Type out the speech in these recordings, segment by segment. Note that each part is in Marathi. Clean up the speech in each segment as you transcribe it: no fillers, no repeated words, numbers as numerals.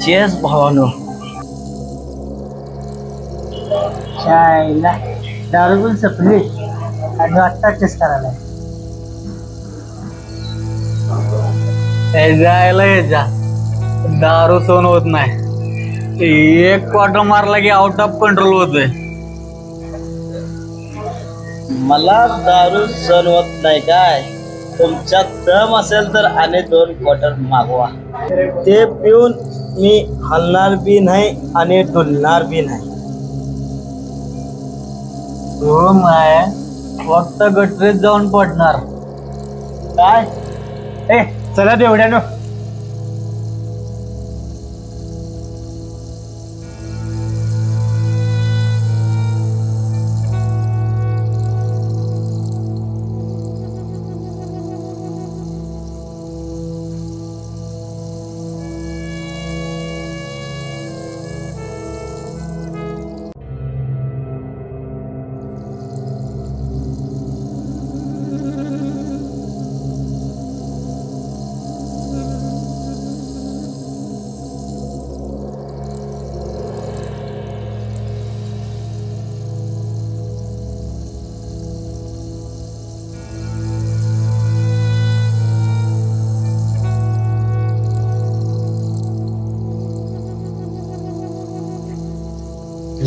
चेस भावानो. शायला दारू पण सपली आणि आत्ता चेस करायला जायला यायचा दारू सहन होत नाही. एक क्वार्टर मारला की आउट ऑफ कंट्रोल होतोय. मला दारू सहन होत नाही काय. तुमच्यात दम असेल तर आणि 2 क्वार्टर मागवा. ते पिऊन मी हलणार बी नाही आणि डुलणार बी नाही. हो माय फक्त गटरीत जाऊन पडणार. काय ए चला तेवढ्यानं.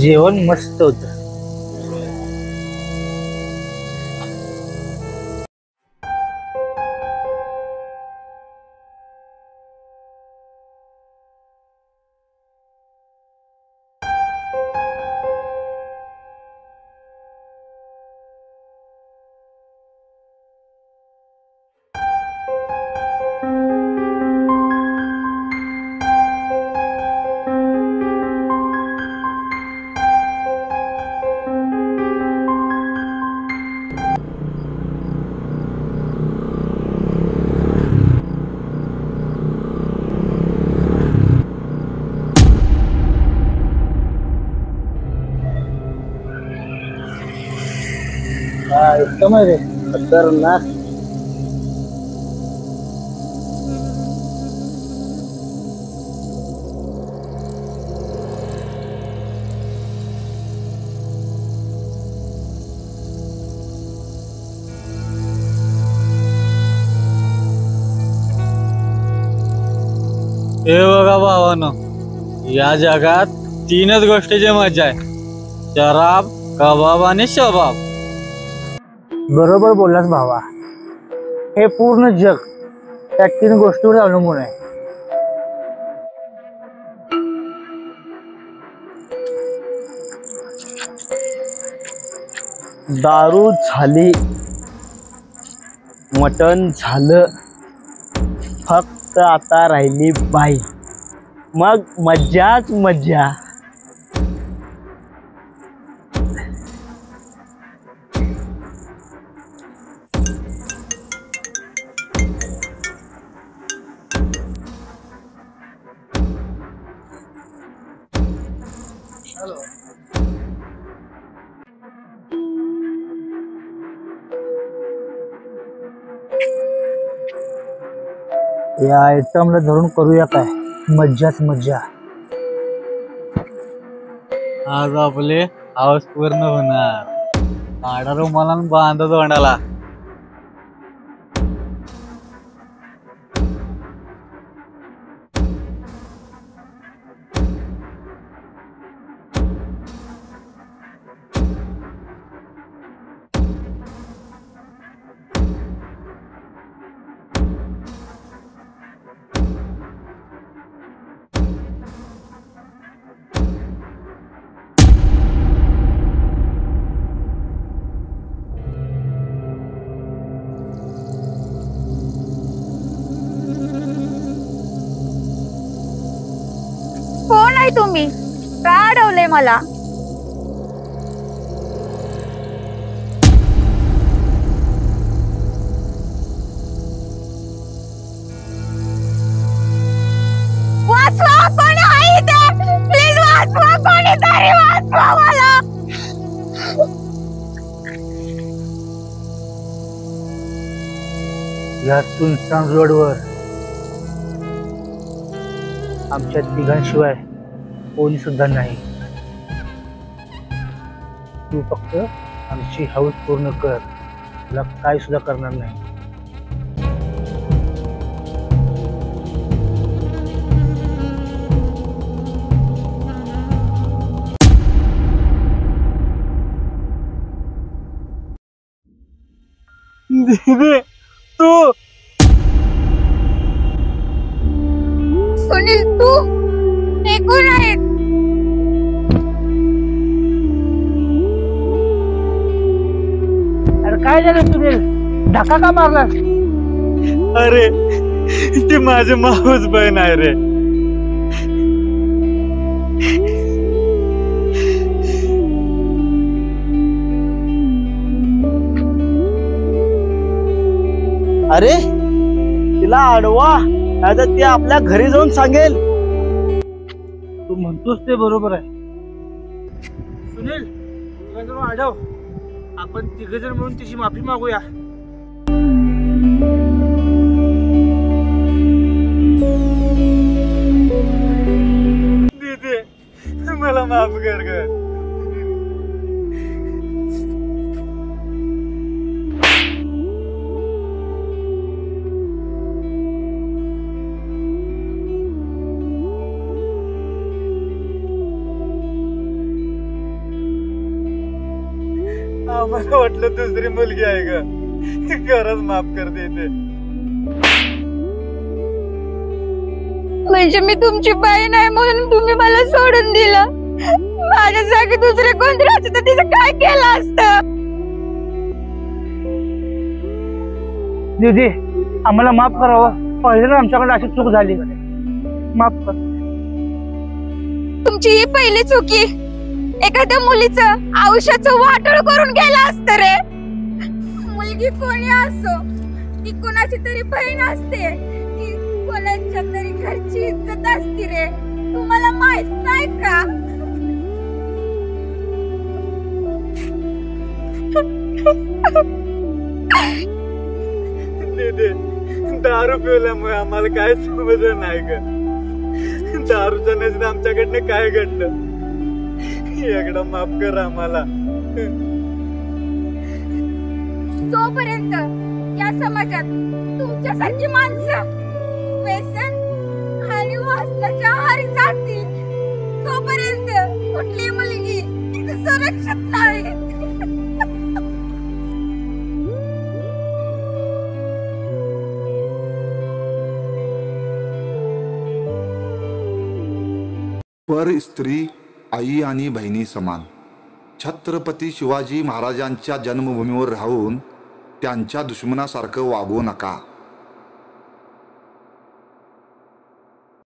जेवण मस्त होत. एकदम आहे रे खतरनाक. हे बघा भावानो, या जगात 3च गोष्टीची मजा आहे. शराब, कबाब आणि शबाब. बरोबर बोललास भावा. हे पूर्ण जग त्या 3 गोष्टीवर अवलंबून आहे. दारू झाली, मटण झालं, फक्त आता राहिली बाई. मग मज्जाच मज्जा. या आयटमला धरून करूया काय मज्जाच मज्जा. आज आपले हाऊस पूर्ण होणार. काढा रुमाला आणि बांधा तोंडाला. कोण आहे तुम्ही? का अडवले मला? वाचवा, कोण आहे इथे? प्लीज वाचवा, कोणीतरी वाचवा मला. या सुनसान रोडवर आमच्या तिघांशिवाय कोणी सुद्धा नाही. तू फक्त आमची हौस पूर्ण कर, तुला काय सुद्धा करणार नाही. दीदी तू सुनील तू हे कोण आहेत? अरे काय झालं सुनील, धक्का का मारलास? अरे ती माझी माऊस बहीण आहे रे. अरे तिला अडवा, नाही तर ती आपल्या घरी जाऊन सांगेल. तू म्हणतोस ते बरोबर आहे. सुनील तुला जर आढव, आपण तिघजण म्हणून तिची माफी मागूया. दीदी मला माफ कर ग. आम्हाला वाटलं दुसरी मुलगी आहे ग. खरंच माफ कर देते. म्हणजे मी तुमची बहीण आहे म्हणून तुम्ही मला सोडून दिलं. माझ्या जागी दुसरे कोणतरी असते तर तिचं काय केलं असतं? दीदी आम्हाला माफ करावं, पहिल्यांदा आमच्याकडे अशी चूक झाली, माफ कर. तुमची ही पहिली चुकी. एखाद्या मुलीचं आयुष्याचं वाटोळ करून गेला असत रे. मुलगी कोणी असो, ती कोणाची तरी बहीण असते, ती कोणाच्या तरी घरची इज्जत असते रे. तुम्हाला माहित नाही का? दीदी दारू पिवल्यामुळे आम्हाला काय समजलं नाही ग. दारूच्या नशेत आमच्याकडनं काय घडलं, एकदा माफ कर आम्हाला. जोपर्यंत या समाजात तुमच्यासारखी माणसं व्यसन आणि वासनाच्या आहारी जातील, तोपर्यंत कुठली मुलगी तिचं सुरक्षित नाही. पर स्त्री आई आणि बहिणी समान. छत्रपती शिवाजी महाराजांच्या जन्मभूमीवर राहून त्यांच्या दुश्मनासारखं वागू नका.